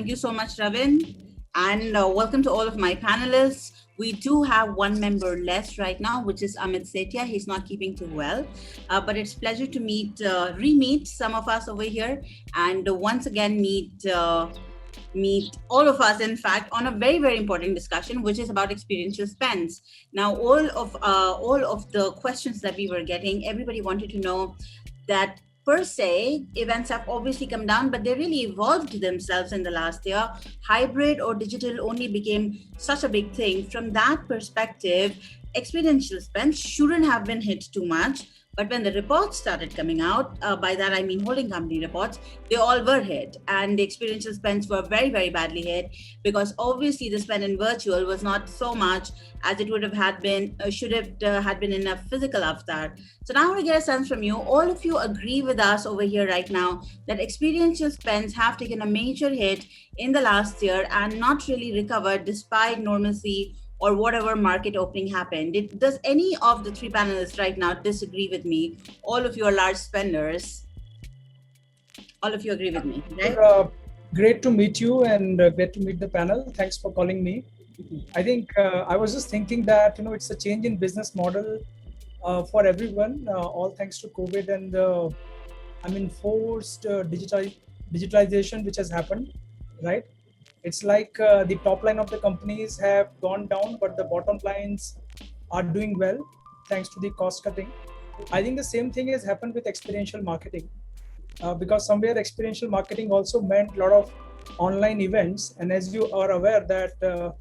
Thank you so much, Ravin. And welcome to all of my panelists. We do have one member less right now, which is Amit Sethiya. He's not keeping too well, but it's a pleasure to re-meet some of us over here, and once again meet all of us, in fact, on a very, very important discussion, which is about experiential spends. Now, all of the questions that we were getting, everybody wanted to know that per se, events have obviously come down, but they really evolved themselves in the last year. Hybrid or digital only became such a big thing. From that perspective, experiential spends shouldn't have been hit too much. But when the reports started coming out, by that I mean holding company reports, they all were hit. And the experiential spends were very, very badly hit, because obviously the spend in virtual was not so much as it would have had been, should have had been in a physical avatar. So now I want to get a sense from you. All of you agree with us over here right now that experiential spends have taken a major hit in the last year and not really recovered despite normalcy or whatever market opening happened. Does any of the three panelists right now disagree with me? All of you are large spenders. All of you agree with me, right? Great to meet you and great to meet the panel. Thanks for calling me. I think I was just thinking that, it's a change in business model for everyone, all thanks to COVID and forced digitalization which has happened, right? It's like the top line of the companies have gone down, but the bottom lines are doing well thanks to the cost cutting. I think the same thing has happened with experiential marketing because somewhere experiential marketing also meant a lot of online events. And as you are aware that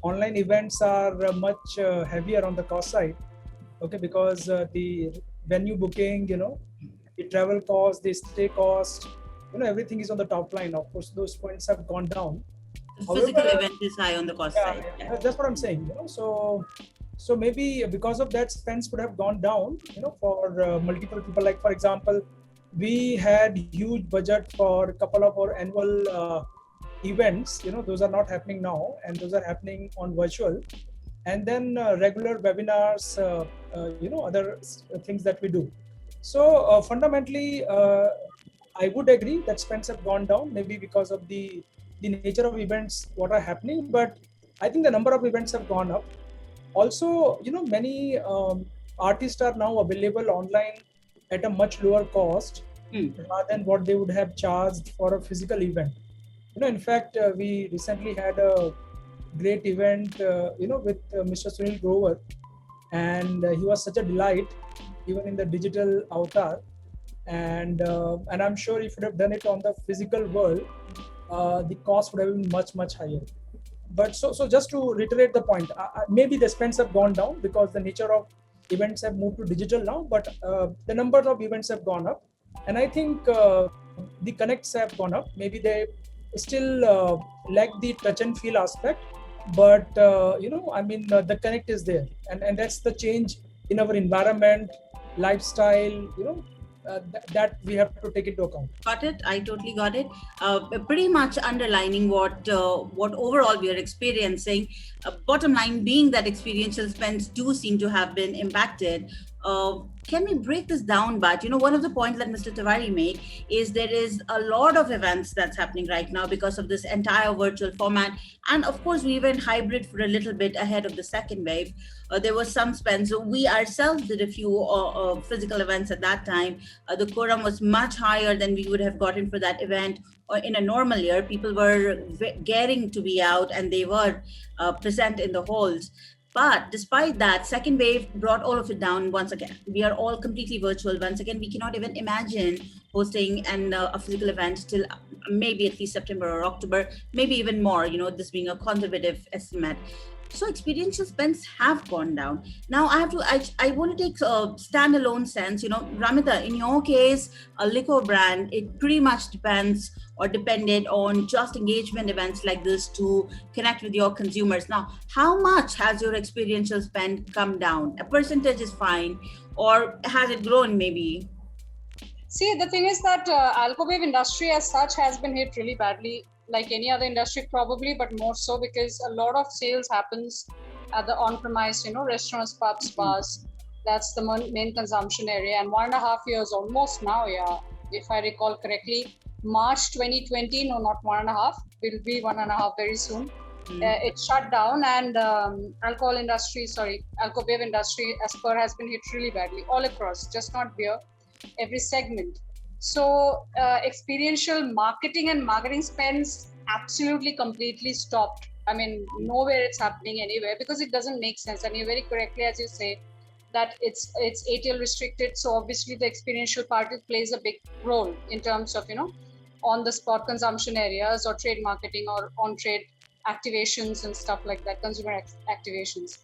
online events are much heavier on the cost side, okay, because the venue booking, the travel cost, the stay cost, everything is on the top line. Of course, those points have gone down. The physical event is high on the cost side. Yeah. That's what I'm saying. So maybe because of that, spends would have gone down. For multiple people. Like for example, we had huge budget for a couple of our annual events. Those are not happening now, and those are happening on virtual. And then regular webinars, other things that we do. So fundamentally, I would agree that spends have gone down, maybe because of the nature of events, what are happening, but I think the number of events have gone up. Also, many artists are now available online at a much lower cost rather than what they would have charged for a physical event. In fact, we recently had a great event, with Mr. Sunil Grover, and he was such a delight, even in the digital avatar. And I'm sure if you have done it on the physical world, the cost would have been much, much higher. But so just to reiterate the point, maybe the spends have gone down because the nature of events have moved to digital now, but the number of events have gone up. And I think the connects have gone up. Maybe they still lack the touch and feel aspect, but the connect is there. And that's the change in our environment, lifestyle, that we have to take into account. Got it. I totally got it. Pretty much underlining what overall we are experiencing. Bottom line being that experiential spends do seem to have been impacted. Can we break this down? But one of the points that Mr. Tiwari made is there is a lot of events that's happening right now because of this entire virtual format. And of course, we went hybrid for a little bit ahead of the second wave. There was some spends. So we ourselves did a few physical events at that time. The quorum was much higher than we would have gotten for that event. In a normal year, people were getting to be out and they were present in the halls. But despite that, second wave brought all of it down once again. We are all completely virtual. Once again, we cannot even imagine hosting a physical event till maybe at least September or October, maybe even more, this being a conservative estimate. So experiential spends have gone down. Now I want to take a standalone sense, Ramita, in your case, a liquor brand, it pretty much depended on just engagement events like this to connect with your consumers. Now, how much has your experiential spend come down? A percentage is fine, or has it grown maybe? See, the thing is that alcohol industry as such has been hit really badly, like any other industry probably, but more so because a lot of sales happens at the on-premise, restaurants, pubs, bars. That's the main consumption area. And 1.5 years almost now, if I recall correctly, March 2020, no, not 1.5, will be 1.5 very soon. It shut down, and alcohol bev industry as per has been hit really badly all across, just not beer, every segment. So experiential marketing and marketing spends absolutely completely stopped. I mean, nowhere it's happening anywhere because it doesn't make sense. And you very correctly, as you say, that it's ATL restricted. So obviously the experiential part plays a big role in terms of, on the spot consumption areas or trade marketing or on trade activations and stuff like that, consumer activations.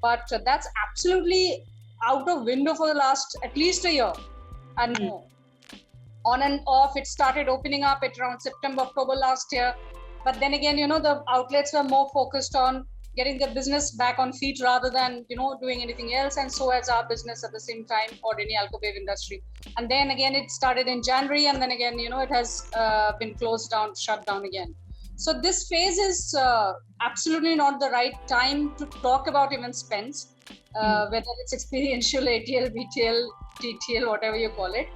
But that's absolutely out of window for the last at least a year and more. On and off, it started opening up at around September, October last year. But then again, the outlets were more focused on getting their business back on feet rather than, doing anything else. And so has our business at the same time, or any alcohol bev industry. And then again, it started in January. And then again, it has been closed down, shut down again. So this phase is absolutely not the right time to talk about even spends, whether it's experiential, ATL, BTL, TTL, whatever you call it.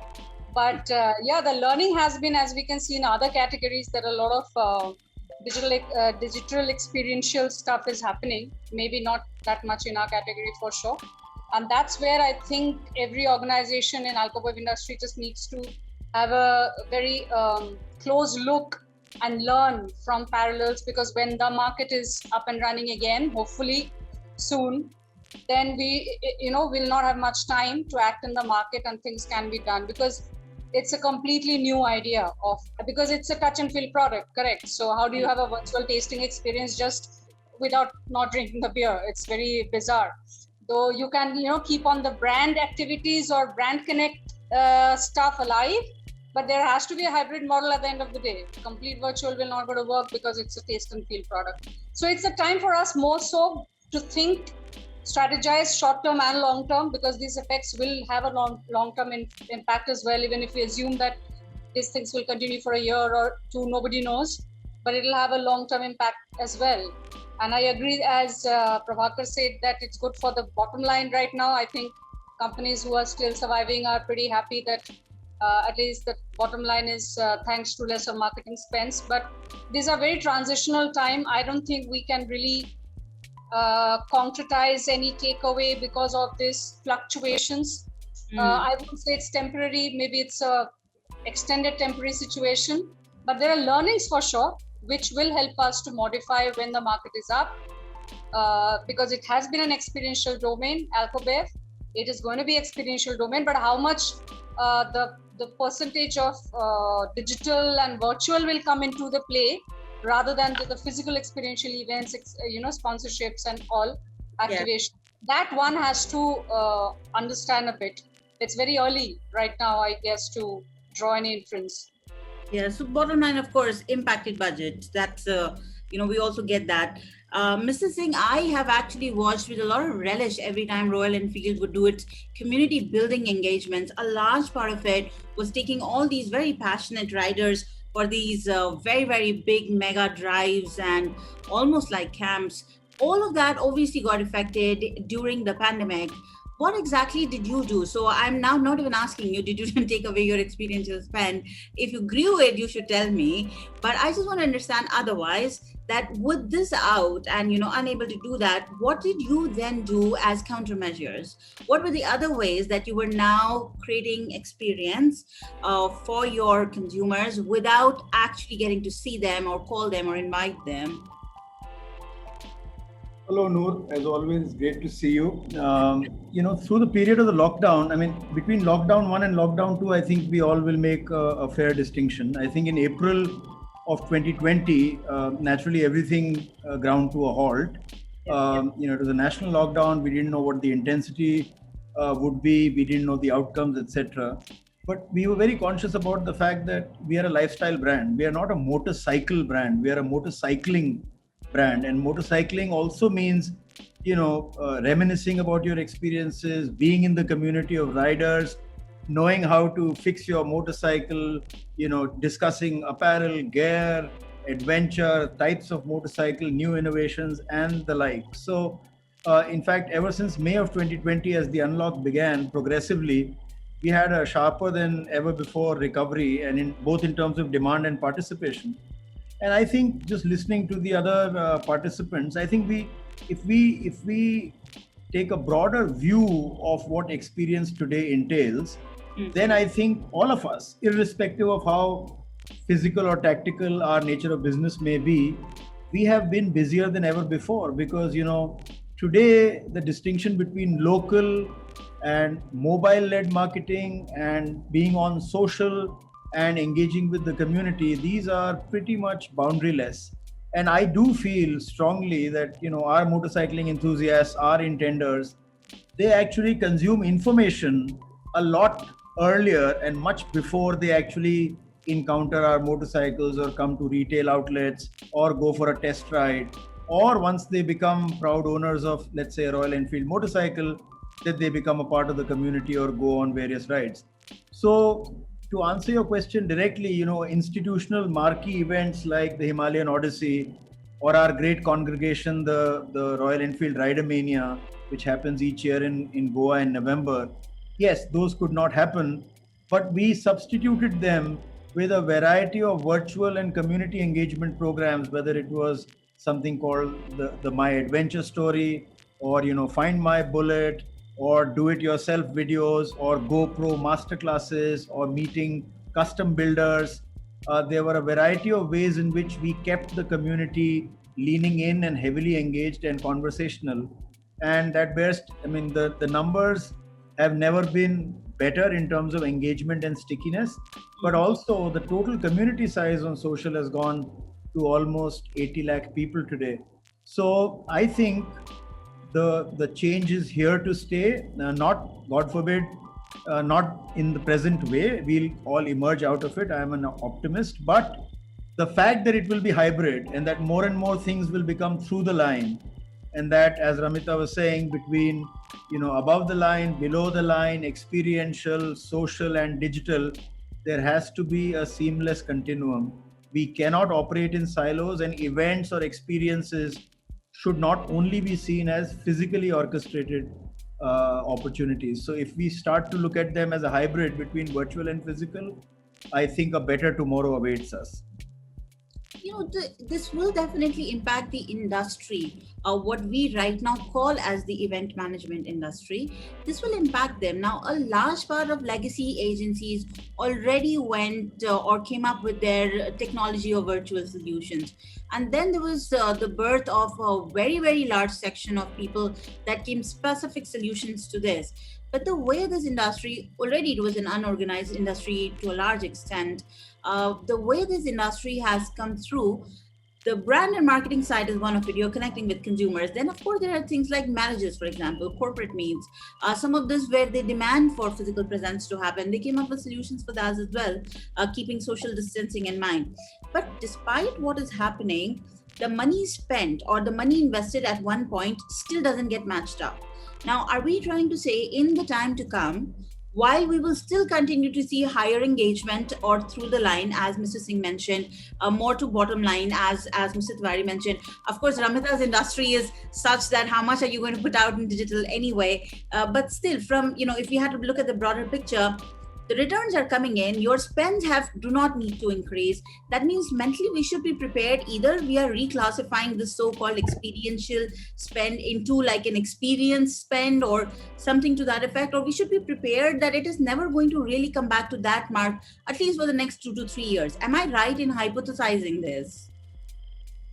But the learning has been, as we can see in other categories, there are a lot of digital experiential stuff is happening. Maybe not that much in our category for sure. And that's where I think every organization in alcohol bev industry just needs to have a very close look and learn from parallels, because when the market is up and running again, hopefully soon, then we will not have much time to act in the market and things can be done, because it's a completely new idea because it's a touch and feel product, correct? So how do you have a virtual tasting experience just without not drinking the beer? It's very bizarre. Though you can keep on the brand activities or brand connect stuff alive, but there has to be a hybrid model at the end of the day. Complete virtual will not going to work because it's a taste and feel product. So it's a time for us more so to think, strategize short-term and long-term, because these effects will have a long-term impact as well. Even if we assume that these things will continue for a year or two, nobody knows, but it'll have a long-term impact as well. And I agree, as Prabhakar said, that it's good for the bottom line right now. I think companies who are still surviving are pretty happy that at least the bottom line is thanks to lesser marketing spends. But these are very transitional time. I don't think we can really concretize any takeaway because of these fluctuations. I would say it's temporary. Maybe it's a extended temporary situation, but there are learnings for sure, which will help us to modify when the market is up, because it has been an experiential domain, alcohol bev. It is going to be experiential domain, but how much the percentage of digital and virtual will come into the play rather than the physical experiential events, sponsorships and all activation. That one has to understand a bit. It's very early right now, I guess, to draw any inference. Yeah, so bottom line, of course, impacted budget. That's, we also get that. Mr. Singh, I have actually watched with a lot of relish every time Royal Enfield would do its community building engagements. A large part of it was taking all these very passionate riders for these very, very big mega drives and almost like camps. All of that obviously got affected during the pandemic. What exactly did you do? So I'm now not even asking you, did you take away your experiential spend? If you grew it, you should tell me. But I just want to understand otherwise, that with this out and, unable to do that, what did you then do as countermeasures? What were the other ways that you were now creating experience for your consumers without actually getting to see them or call them or invite them? Hello, Noor. As always, great to see you. Through the period of the lockdown, between lockdown 1 and lockdown 2, I think we all will make a fair distinction. I think in April of 2020, naturally everything ground to a halt. It was a national lockdown. We didn't know what the intensity would be. We didn't know the outcomes, etc. But we were very conscious about the fact that we are a lifestyle brand. We are not a motorcycle brand. We are a motorcycling brand. And motorcycling also means, reminiscing about your experiences, being in the community of riders, knowing how to fix your motorcycle, discussing apparel, gear, adventure, types of motorcycle, new innovations, and the like. So, in fact, ever since May of 2020, as the unlock began progressively, we had a sharper than ever before recovery, and in both in terms of demand and participation. And I think just listening to the other participants, I think if we take a broader view of what experience today entails, then I think all of us, irrespective of how physical or tactical our nature of business may be, we have been busier than ever before, because today the distinction between local and mobile-led marketing and being on social and engaging with the community, these are pretty much boundaryless. And I do feel strongly that our motorcycling enthusiasts, our intenders, they actually consume information a lot earlier and much before they actually encounter our motorcycles or come to retail outlets or go for a test ride, or once they become proud owners of, let's say, a Royal Enfield motorcycle, that they become a part of the community or go on various rides. So to answer your question directly, institutional marquee events like the Himalayan Odyssey or our great congregation, the Royal Enfield Rider Mania, which happens each year in Goa in November, yes, those could not happen, but we substituted them with a variety of virtual and community engagement programs, whether it was something called the My Adventure Story, or Find My Bullet, or do-it-yourself videos, or GoPro masterclasses, or meeting custom builders. There were a variety of ways in which we kept the community leaning in and heavily engaged and conversational. And at best, the numbers have never been better in terms of engagement and stickiness, but also the total community size on social has gone to almost 80 lakh people today. So I think the change is here to stay, not, God forbid, not in the present way. We'll all emerge out of it. I'm an optimist, but the fact that it will be hybrid and that more and more things will become through the line, and that, as Ramita was saying, between above the line, below the line, experiential, social, and digital, there has to be a seamless continuum. We cannot operate in silos, and events or experiences should not only be seen as physically orchestrated opportunities. So if we start to look at them as a hybrid between virtual and physical, I think a better tomorrow awaits us. This will definitely impact the industry, what we right now call as the event management industry. This will impact them. Now, a large part of legacy agencies already went or came up with their technology or virtual solutions. And then there was the birth of a very, very large section of people that came specific solutions to this. But the way this industry, already it was an unorganized industry to a large extent, the way this industry has come through, the brand and marketing side is one of it. You're connecting with consumers. Then, of course, there are things like marriages, for example, corporate meets. Some of this where they demand for physical presence to happen. They came up with solutions for that as well, keeping social distancing in mind. But despite what is happening, the money spent or the money invested at one point still doesn't get matched up. Now, are we trying to say in the time to come, while we will still continue to see higher engagement or through the line, as Mr. Singh mentioned, more to bottom line, as Mr. Tiwari mentioned. Of course, Ramita's industry is such that how much are you going to put out in digital anyway? But still, from, if you had to look at the broader picture, the returns are coming in, your spends do not need to increase. That means mentally we should be prepared. Either we are reclassifying this so-called experiential spend into like an experience spend or something to that effect, or we should be prepared that it is never going to really come back to that mark, at least for the next 2 to 3 years. Am I right in hypothesizing this?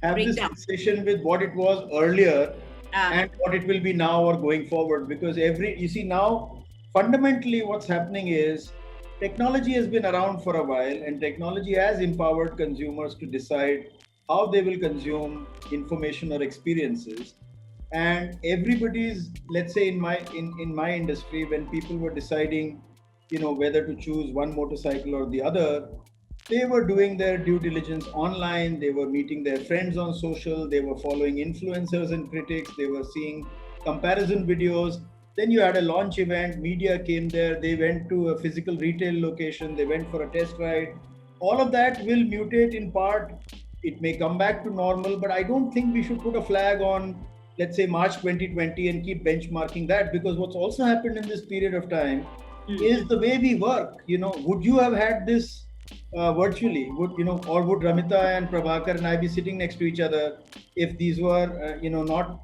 Have this session with what it was earlier and what it will be now or going forward, because now fundamentally what's happening is technology has been around for a while, and technology has empowered consumers to decide how they will consume information or experiences. And everybody's, let's say in my industry, when people were deciding, whether to choose one motorcycle or the other, they were doing their due diligence online, they were meeting their friends on social, they were following influencers and critics, they were seeing comparison videos. Then you had a launch event, media came there, they went to a physical retail location, they went for a test ride. All of that will mutate in part. It may come back to normal, but I don't think we should put a flag on, let's say, March 2020 and keep benchmarking that, because what's also happened in this period of time, is the way we work. Would you have had this virtually? Or would Ramita and Prabhakar and I be sitting next to each other if these were, not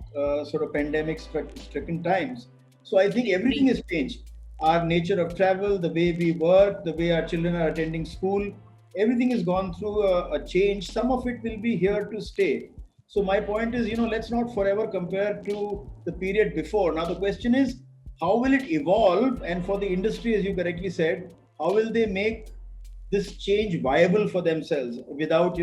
sort of pandemic-stricken times? So I think everything has changed. Our nature of travel, the way we work, the way our children are attending school, everything has gone through a change. Some of it will be here to stay. So my point is, let's not forever compare to the period before. Now the question is, how will it evolve? And for the industry, as you correctly said, how will they make this change viable for themselves without,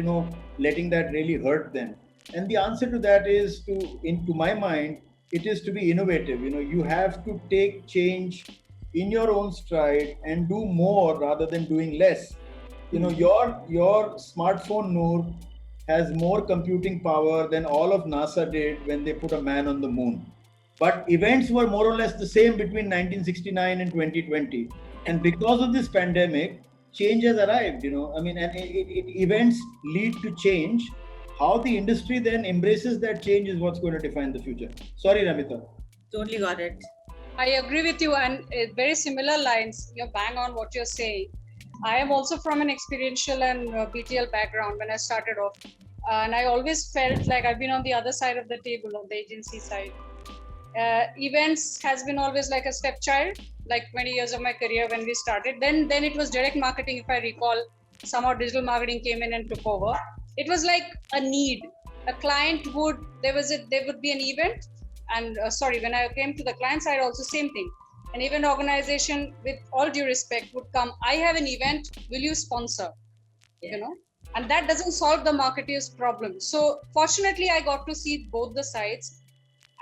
letting that really hurt them? And the answer to that is, to my mind, it is to be innovative. You have to take change in your own stride and do more rather than doing less. Your smartphone, Noor, has more computing power than all of NASA did when they put a man on the moon. But events were more or less the same between 1969 and 2020. And because of this pandemic, change has arrived, and events lead to change. How the industry then embraces that change is what's going to define the future. Sorry, Ramita. Totally got it. I agree with you, and very similar lines. You're bang on what you're saying. I am also from an experiential and BTL background when I started off. And I always felt like I've been on the other side of the table, on the agency side. Events has been always like a stepchild, like 20 years of my career when we started. Then it was direct marketing, if I recall. Somehow digital marketing came in and took over. It was like a need. A client there would be an event. And when I came to the client side, also same thing. An event organization, with all due respect, would come, I have an event, will you sponsor? And that doesn't solve the marketeer's problem. So fortunately, I got to see both the sides.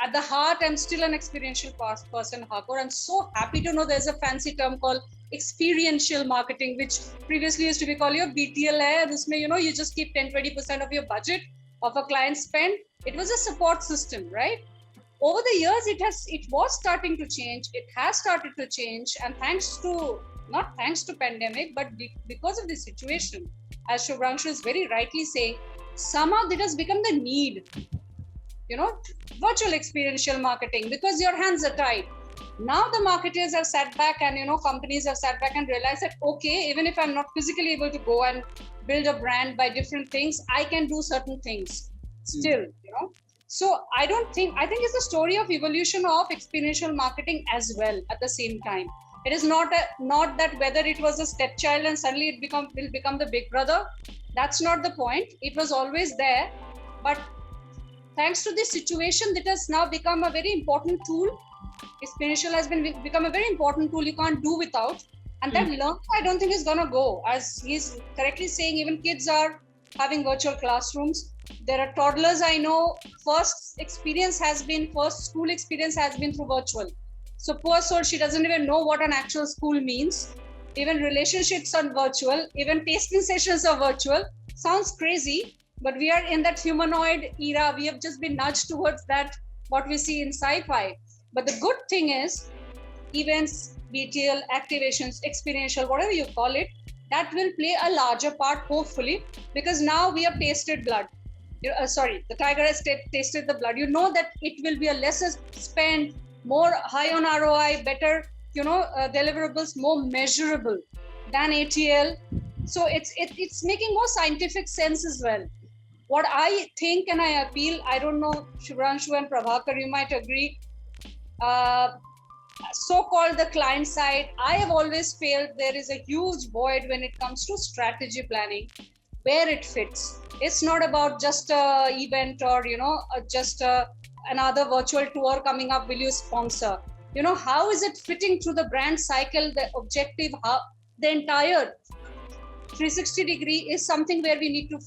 At the heart, I'm still an experiential person, hardcore. I'm so happy to know there's a fancy term called experiential marketing, which previously used to be called your BTL. You just keep 10-20% of your budget of a client spend. It was a support system, right? Over the years, it was starting to change. It has started to change, and not thanks to pandemic, but because of the situation, as Shubranshu is very rightly saying, somehow it has become the need. Virtual experiential marketing, because your hands are tied. Now the marketers have sat back, and companies have sat back and realized that, okay, even if I'm not physically able to go and build a brand by different things, I can do certain things still. So I think it's a story of evolution of experiential marketing as well at the same time. It is not that whether it was a stepchild and suddenly it will become the big brother. That's not the point. It was always there. But thanks to this situation, that has now become a very important tool. Experiential has become a very important tool you can't do without. And that learning, I don't think is going to go. As he's correctly saying, even kids are having virtual classrooms. There are toddlers I know, first school experience has been through virtual. So poor soul, she doesn't even know what an actual school means. Even relationships are virtual, even tasting sessions are virtual. Sounds crazy, but we are in that humanoid era. We have just been nudged towards that, what we see in sci-fi. But the good thing is, events, BTL, activations, experiential, whatever you call it, that will play a larger part, hopefully, because now we have tasted blood. The tiger has tasted the blood. That it will be a lesser spend, more high on ROI, better, deliverables, more measurable than ATL. So it's making more scientific sense as well. What I think, and I appeal, I don't know, Shubranshu and Prabhakar, you might agree, so-called the client side, I have always felt there is a huge void when it comes to strategy planning, where it fits. It's not about just an event or, just another virtual tour coming up, will you sponsor? How is it fitting through the brand cycle, the objective, how the entire 360 degree is something where we need to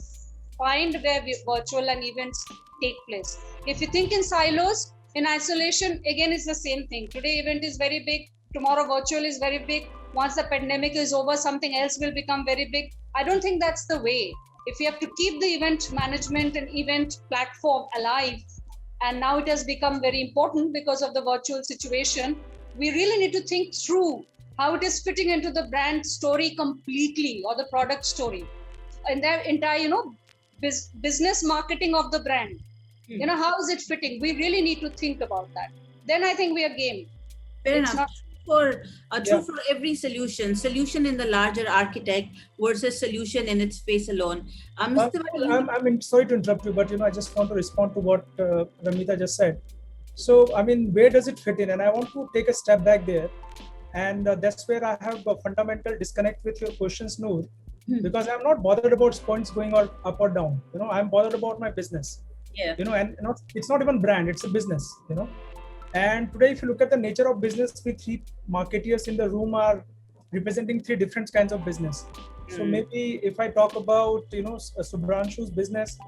find where virtual and events take place. If you think in silos, in isolation, again, it's the same thing. Today, event is very big. Tomorrow, virtual is very big. Once the pandemic is over, something else will become very big. I don't think that's the way. If you have to keep the event management and event platform alive, and now it has become very important because of the virtual situation, we really need to think through how it is fitting into the brand story completely, or the product story, and the entire, business marketing of the brand. How is it fitting? We really need to think about that. Then I think we are game. Fair enough. true for every solution in the larger architect versus solution in its face alone. Mr. Sorry to interrupt you, but I just want to respond to what Ramita just said. So, where does it fit in? And I want to take a step back there. And that's where I have a fundamental disconnect with your questions, Noor, because I'm not bothered about points going up or down. I'm bothered about my business. Yeah. It's not even brand, it's a business, And today, if you look at the nature of business, we three marketeers in the room are representing three different kinds of business. So maybe if I talk about, Shubranshu's business,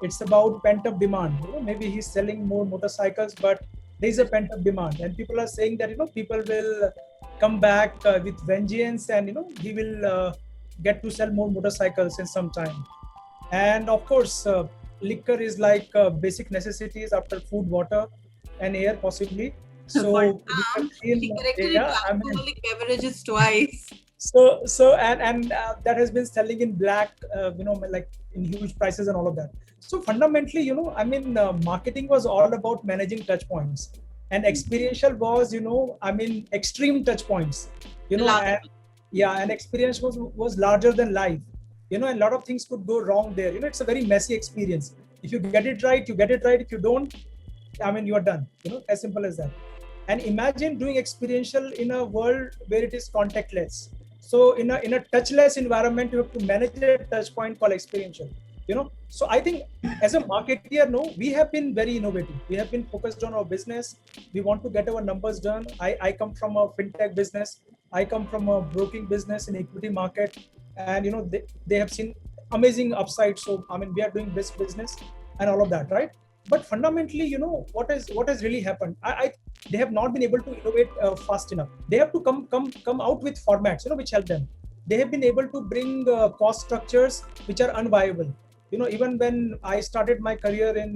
it's about pent-up demand. Maybe he's selling more motorcycles, but there's a pent-up demand. And people are saying that, people will come back with vengeance and, he will get to sell more motorcycles in some time. And of course, liquor is like basic necessities after food, water, and air possibly. So alcoholic beverages twice. So and that has been selling in black, like in huge prices and all of that. So fundamentally, marketing was all about managing touch points, and experiential was, extreme touch points, and experience was larger than life, and a lot of things could go wrong there. It's a very messy experience. If you get it right, you get it right. If you don't, you are done, as simple as that. And imagine doing experiential in a world where it is contactless. So in a touchless environment, you have to manage a touch point called experiential, So I think as a marketeer, we have been very innovative. We have been focused on our business. We want to get our numbers done. I come from a fintech business. I come from a broking business in equity market. And, they have seen amazing upside. So, we are doing this business and all of that, right? But fundamentally, what has really happened? They have not been able to innovate fast enough. They have to come out with formats, which help them. They have been able to bring cost structures which are unviable. Even when I started my career in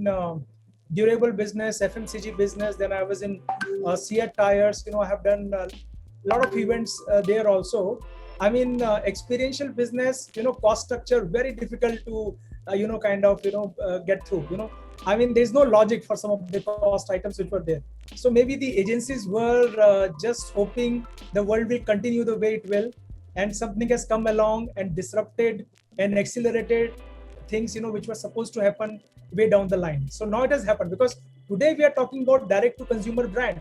durable business, FMCG business, then I was in Seat tires. I have done a lot of events there also. Experiential business, cost structure, very difficult to, get through, there's no logic for some of the cost items which were there. So maybe the agencies were just hoping the world will continue the way it will. And something has come along and disrupted and accelerated things, which were supposed to happen way down the line. So now it has happened, because today we are talking about direct to consumer brand.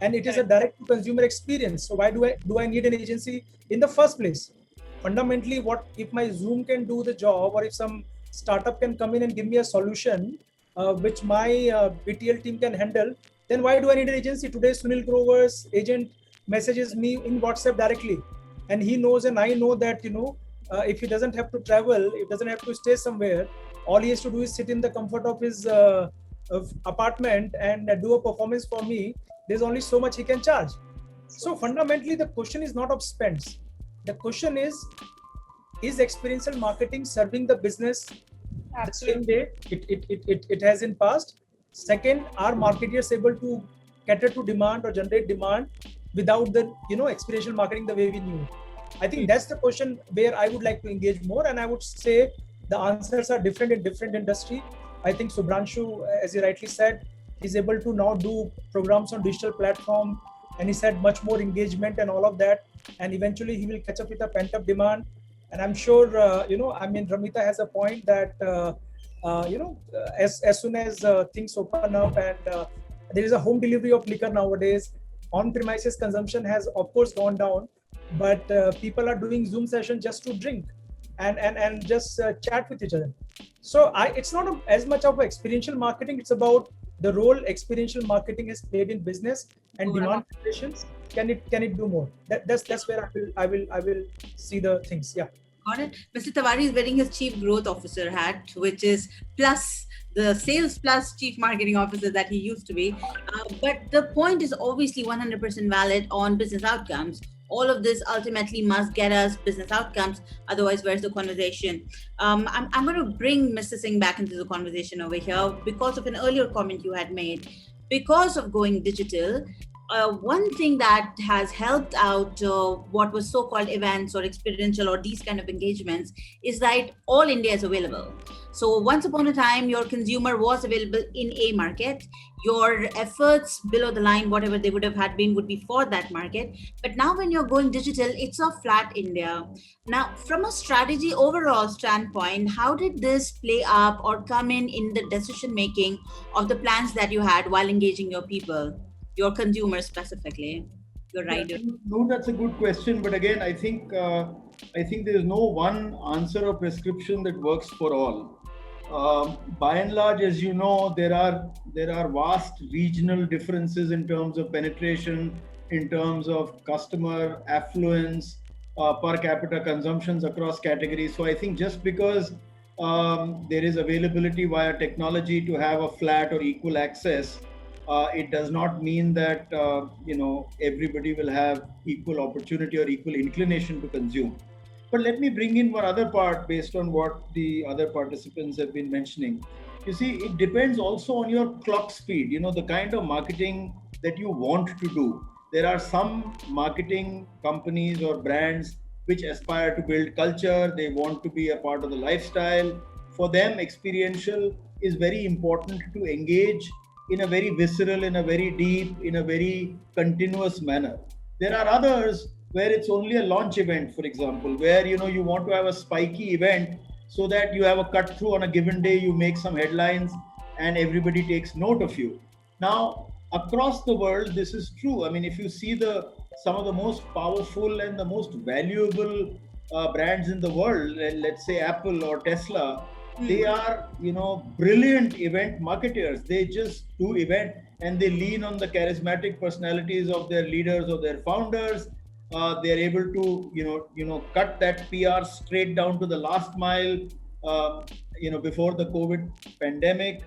And it is a direct to consumer experience. So why do I need an agency in the first place? Fundamentally, what if my Zoom can do the job, or if some startup can come in and give me a solution which my BTL team can handle, then why do I need an agency? Today, Sunil Grover's agent messages me in WhatsApp directly, and he knows and I know that, if he doesn't have to travel, if doesn't have to stay somewhere, all he has to do is sit in the comfort of his apartment and do a performance for me. There's only so much he can charge. So fundamentally, the question is not of spends. The question is experiential marketing serving the business the same way it has in past? Second, are marketers able to cater to demand or generate demand without the experiential marketing the way we knew? I think that's the question where I would like to engage more, and I would say the answers are different in different industry. I think Shubranshu, as you rightly said, is able to now do programs on digital platform, and he said much more engagement and all of that, and eventually he will catch up with a pent-up demand. And I'm sure Ramita has a point that as soon as things open up and there is a home delivery of liquor nowadays, on-premises consumption has of course gone down, but people are doing Zoom sessions just to drink and just chat with each other. So it's not as much of experiential marketing. It's about the role experiential marketing has played in business and demand creations. Can it do more? That's where I will see the things. Yeah. Got it. Mr. Tiwari is wearing his Chief Growth Officer hat, which is plus the sales plus Chief Marketing Officer that he used to be. But the point is obviously 100% valid on business outcomes. All of this ultimately must get us business outcomes. Otherwise, where's the conversation? I'm going to bring Mr. Singh back into the conversation over here because of an earlier comment you had made. Because of going digital, one thing that has helped out what was so-called events or experiential or these kind of engagements is that all India is available. So once upon a time, your consumer was available in a market. Your efforts below the line, whatever they would have had been, would be for that market. But now when you're going digital, it's a flat India. Now, from a strategy overall standpoint, how did this play up or come in the decision making of the plans that you had while engaging your people? Your consumers specifically, your Yeah, rider. no, that's a good question. But again, I think there is no one answer or prescription that works for all. By and large, as you know, there are vast regional differences in terms of penetration, in terms of customer affluence, per capita consumptions across categories. So I think just because there is availability via technology to have a flat or equal access, it does not mean that everybody will have equal opportunity or equal inclination to consume. But let me bring in one other part based on what the other participants have been mentioning. You see, it depends also on your clock speed, the kind of marketing that you want to do. There are some marketing companies or brands which aspire to build culture, they want to be a part of the lifestyle. For them, experiential is very important to engage in a very visceral, in a very deep, in a very continuous manner. There are others where it's only a launch event, for example, where you want to have a spiky event so that you have a cut through on a given day, you make some headlines, and everybody takes note of you. Now, across the world, this is true. I mean, if you see the some of the most powerful and the most valuable brands in the world, let's say Apple or Tesla, they are brilliant event marketers. They just do event, and they lean on the charismatic personalities of their leaders or their founders. They're able to cut that PR straight down to the last mile. Before the COVID pandemic,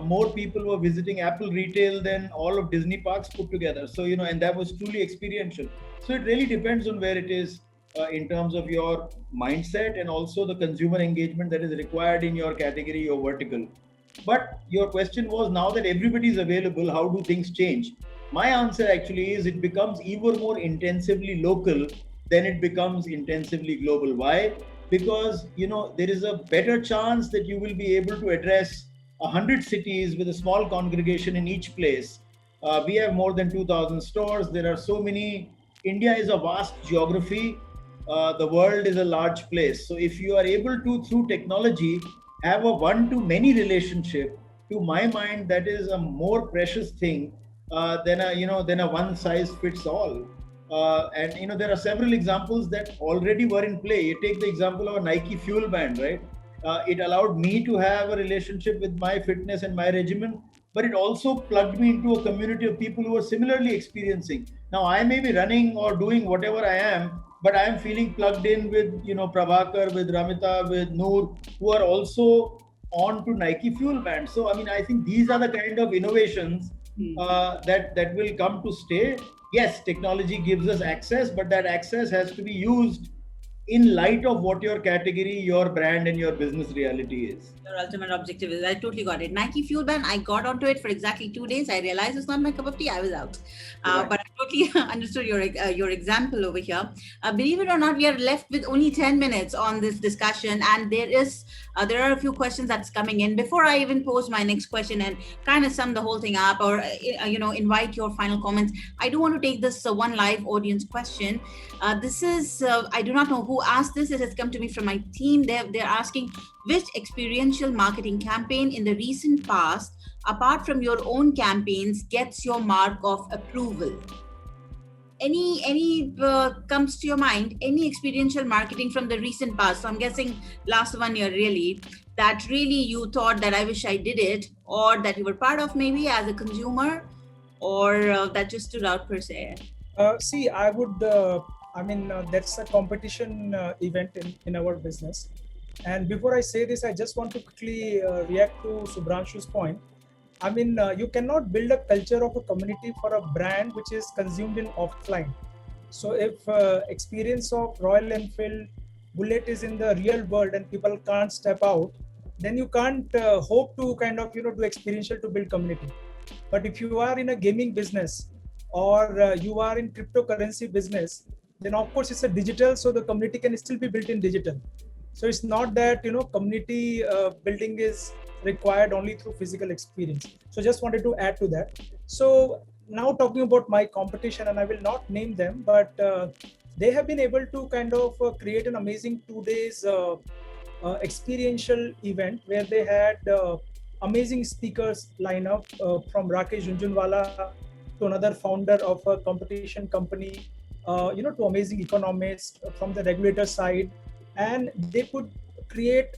more people were visiting Apple retail than all of Disney parks put together. So and that was truly experiential. So it really depends on where it is in terms of your mindset and also the consumer engagement that is required in your category, your vertical. But your question was, now that everybody is available, how do things change? My answer actually is it becomes even more intensively local than it becomes intensively global. Why? Because there is a better chance that you will be able to address 100 cities with a small congregation in each place. We have more than 2,000 stores. There are so many. India is a vast geography. The world is a large place. So if you are able to, through technology, have a one-to-many relationship, to my mind, that is a more precious thing than a one-size-fits-all. And there are several examples that already were in play. You take the example of a Nike Fuel Band, right? It allowed me to have a relationship with my fitness and my regimen, but it also plugged me into a community of people who are similarly experiencing. Now, I may be running or doing whatever I am, but I am feeling plugged in with Prabhakar, with Ramita, with Noor, who are also on to Nike Fuel Band. So, I mean, I think these are the kind of innovations that will come to stay. Yes, technology gives us access, but that access has to be used in light of what your category, your brand, and your business reality is. Your ultimate objective is, I totally got it. Nike Fuel Band, I got onto it for exactly 2 days. I realized it's not my cup of tea. I was out. But I totally understood your example over here. Believe it or not, we are left with only 10 minutes on this discussion, and there are a few questions that's coming in. Before I even pose my next question and kind of sum the whole thing up, or invite your final comments, I do want to take this one live audience question. This is I do not know who asked this. It has come to me from my team. They're asking, which experiential marketing campaign in the recent past, apart from your own campaigns, gets your mark of approval? Any comes to your mind? Any experiential marketing from the recent past? So I'm guessing last 1 year, really, that really you thought that I wish I did it, or that you were part of maybe as a consumer, or that just stood out per se? See, I would. That's a competition event in our business. And before I say this, I just want to quickly react to Shubranshu's point. I mean, you cannot build a culture of a community for a brand which is consumed in offline. So if experience of Royal Enfield Bullet is in the real world and people can't step out, then you can't hope to kind of do experiential to build community. But if you are in a gaming business or you are in cryptocurrency business, then of course it's a digital, so the community can still be built in digital. So it's not that, community building is required only through physical experience. So just wanted to add to that. So now talking about my competition, and I will not name them, but they have been able to kind of create an amazing 2 days experiential event where they had amazing speakers lineup from Rakesh Junjunwala to another founder of a competition company, to amazing economists from the regulator side, and they could create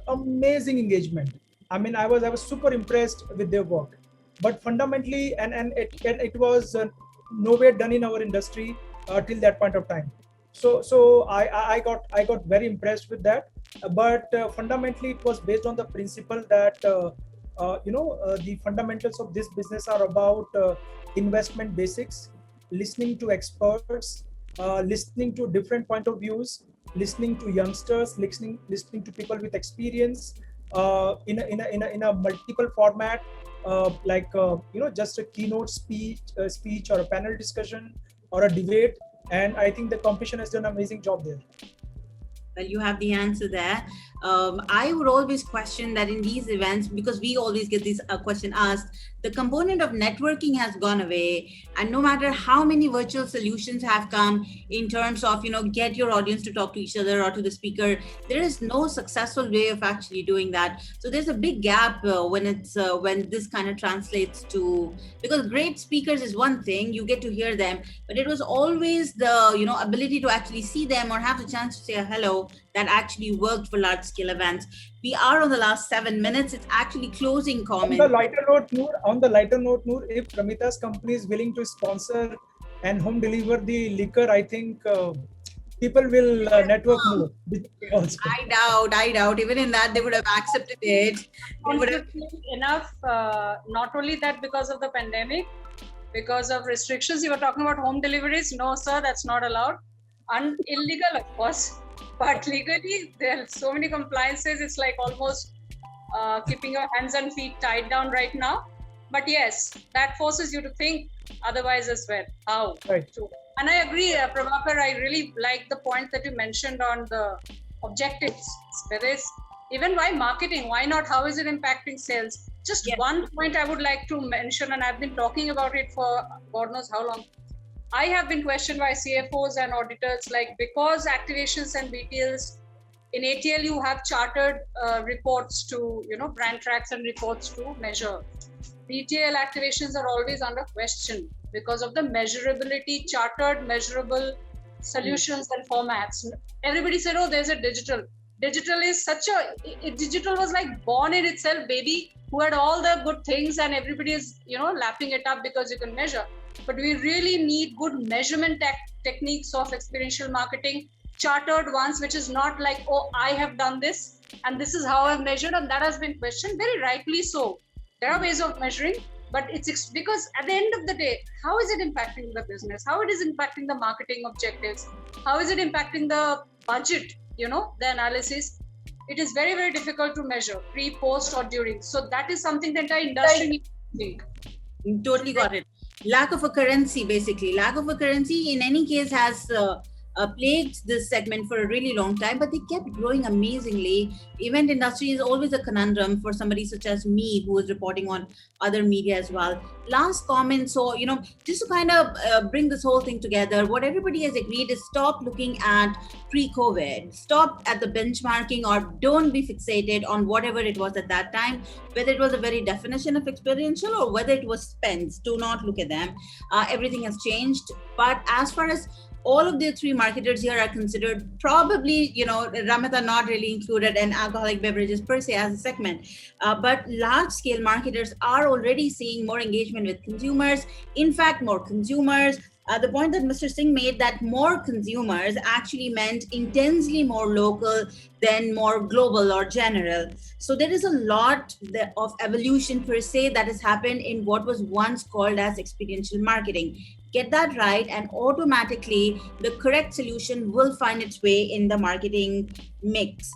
amazing engagement. I mean, I was super impressed with their work. But fundamentally, and it was nowhere done in our industry till that point of time. So I got very impressed with that. But fundamentally, it was based on the principle that the fundamentals of this business are about investment basics, listening to experts, listening to different point of views, listening to youngsters, listening to people with experience in a multiple format, just a keynote speech or a panel discussion or a debate. And I think the competition has done an amazing job there. Well, you have the answer there. I would always question that in these events, because we always get this question asked, the component of networking has gone away. And no matter how many virtual solutions have come in terms of, get your audience to talk to each other or to the speaker, there is no successful way of actually doing that. So there's a big gap when this kind of translates to, because great speakers is one thing, you get to hear them, but it was always the, ability to actually see them or have the chance to say hello that actually worked for large scale events. We are on the last 7 minutes. It's actually closing comments. On the lighter note, Noor, if Ramita's company is willing to sponsor and home deliver the liquor, I think people will network more. I doubt. Even in that, they would have accepted it. Enough. Not only that, because of the pandemic, because of restrictions, you were talking about home deliveries. No, sir, that's not allowed. Illegal, of course. But legally, there are so many compliances. It's like almost keeping your hands and feet tied down right now. But yes, that forces you to think otherwise as well. How? Right. And I agree, Prabhakar, I really like the point that you mentioned on the objectives. There is, even why marketing? Why not? How is it impacting sales? Just one point I would like to mention, and I've been talking about it for God knows how long. I have been questioned by CFOs and auditors, because activations and BTLs, in ATL you have chartered reports to, brand tracks and reports to measure. BTL activations are always under question because of the measurability, chartered, measurable solutions and formats. Everybody said, oh, there's a digital. Digital is digital was like born in itself, baby, who had all the good things, and everybody is, lapping it up because you can measure. But we really need good measurement techniques of experiential marketing, chartered ones, which is not like, oh, I have done this and this is how I've measured, and that has been questioned, very rightly so. There are ways of measuring, but it's because at the end of the day, how is it impacting the business? How it is impacting the marketing objectives? How is it impacting the budget, the analysis? It is very, very difficult to measure pre, post or during. So that is something the entire industry needs to think. Totally got it. Lack of a currency, basically. Lack of a currency, in any case, has plagued this segment for a really long time, but they kept growing amazingly. Event industry is always a conundrum for somebody such as me, who is reporting on other media as well. Last comment, so, just to kind of bring this whole thing together, what everybody has agreed is stop looking at pre-COVID, stop at the benchmarking, or don't be fixated on whatever it was at that time, whether it was the very definition of experiential or whether it was spends. Do not look at them. Everything has changed. But as far as all of the three marketers here are considered, probably, Ramita not really included, and alcoholic beverages per se as a segment. But large scale marketers are already seeing more engagement with consumers. In fact, more consumers. The point that Mr. Singh made, that more consumers actually meant intensely more local than more global or general. So there is a lot of evolution per se that has happened in what was once called as experiential marketing. get that right, and automatically the correct solution will find its way in the marketing mix.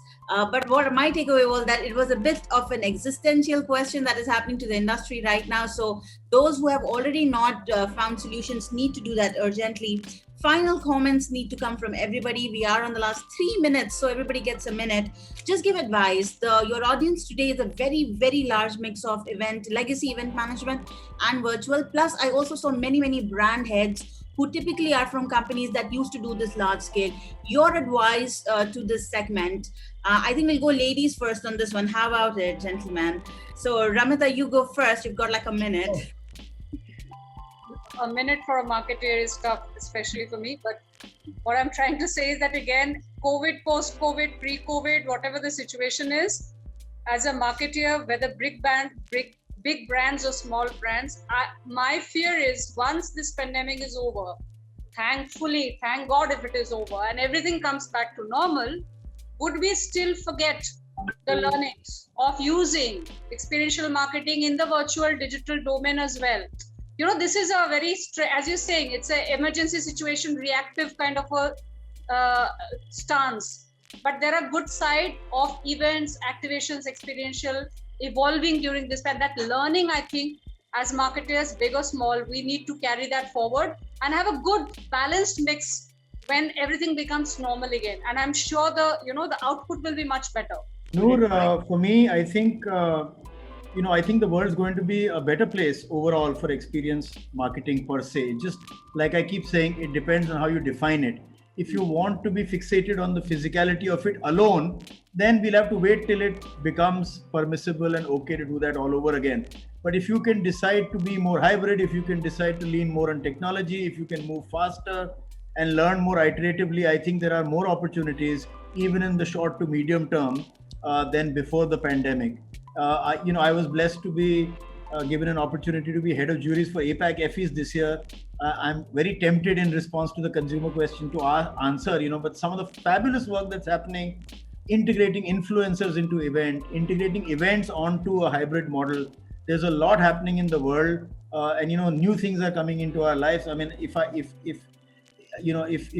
But what my takeaway was that it was a bit of an existential question that is happening to the industry right now. So those who have already not found solutions need to do that urgently. Final comments need to come from everybody. We are on the last 3 minutes, so everybody gets a minute. Just give advice. Your audience today is a very, very large mix of legacy event management and virtual. Plus, I also saw many, many brand heads who typically are from companies that used to do this large scale. Your advice to this segment? I think we'll go ladies first on this one. How about it, gentlemen? So Ramita, you go first. You've got like a minute. A minute for a marketer is tough, especially for me. But what I'm trying to say is that, again, COVID, post-COVID, pre-COVID, whatever the situation is, as a marketer, whether big brands or small brands, my fear is once this pandemic is over, thankfully, thank God if it is over and everything comes back to normal, would we still forget the learnings of using experiential marketing in the virtual digital domain as well? You know, this is a very, as you're saying, it's an emergency situation, reactive kind of a stance. But there are good side of events, activations, experiential, evolving during this time. That learning, I think, as marketers, big or small, we need to carry that forward and have a good balanced mix when everything becomes normal again. And I'm sure the output will be much better. Noor, for me, I think I think the world's going to be a better place overall for experience marketing per se. Just like I keep saying, it depends on how you define it. If you want to be fixated on the physicality of it alone, then we'll have to wait till it becomes permissible and okay to do that all over again. But if you can decide to be more hybrid, if you can decide to lean more on technology, if you can move faster and learn more iteratively, I think there are more opportunities even in the short to medium term than before the pandemic. I was blessed to be given an opportunity to be head of juries for APAC FEs this year. I'm very tempted in response to the consumer question to answer, but some of the fabulous work that's happening, integrating influencers into integrating events onto a hybrid model. There's a lot happening in the world, and new things are coming into our lives. I mean, if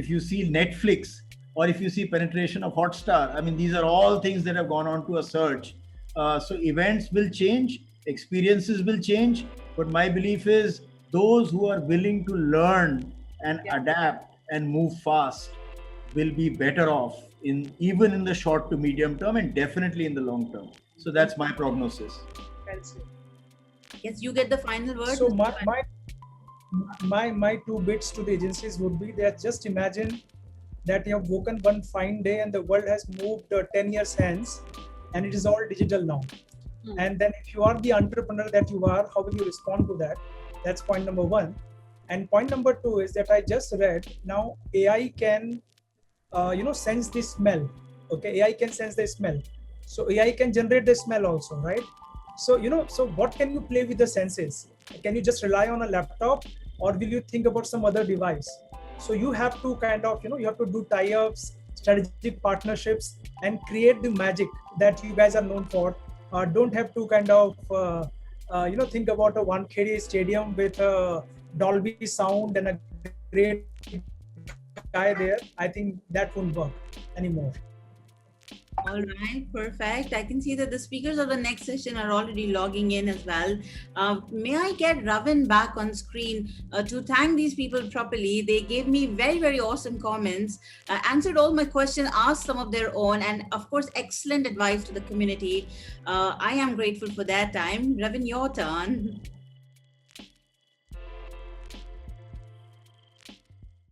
you see Netflix or if you see penetration of Hotstar, I mean, these are all things that have gone on to a surge. So events will change, experiences will change, but my belief is those who are willing to learn and adapt and move fast will be better off even in the short to medium term and definitely in the long term. So that's my prognosis. Yes, you get the final word. So my 2 bits to the agencies would be that just imagine that you have woken one fine day and the world has moved 10 years hence and it is all digital now. And then if you are the entrepreneur that you are, how will you respond to that? That's point number 1. And point number 2 is that I just read now AI can, sense the smell. Okay, AI can sense the smell. So AI can generate the smell also, right? So, so what can you play with the senses? Can you just rely on a laptop or will you think about some other device? So you have to kind of, you have to do tie-ups, strategic partnerships and create the magic that you guys are known for. Don't have to kind of, think about a 1KD stadium with a Dolby sound and a great guy there. I think that won't work anymore. All right, perfect. I can see that the speakers of the next session are already logging in as well. May I get Ravin back on screen to thank these people properly? They gave me very, very awesome comments, answered all my questions, asked some of their own, and of course, excellent advice to the community. I am grateful for that time. Ravin, your turn.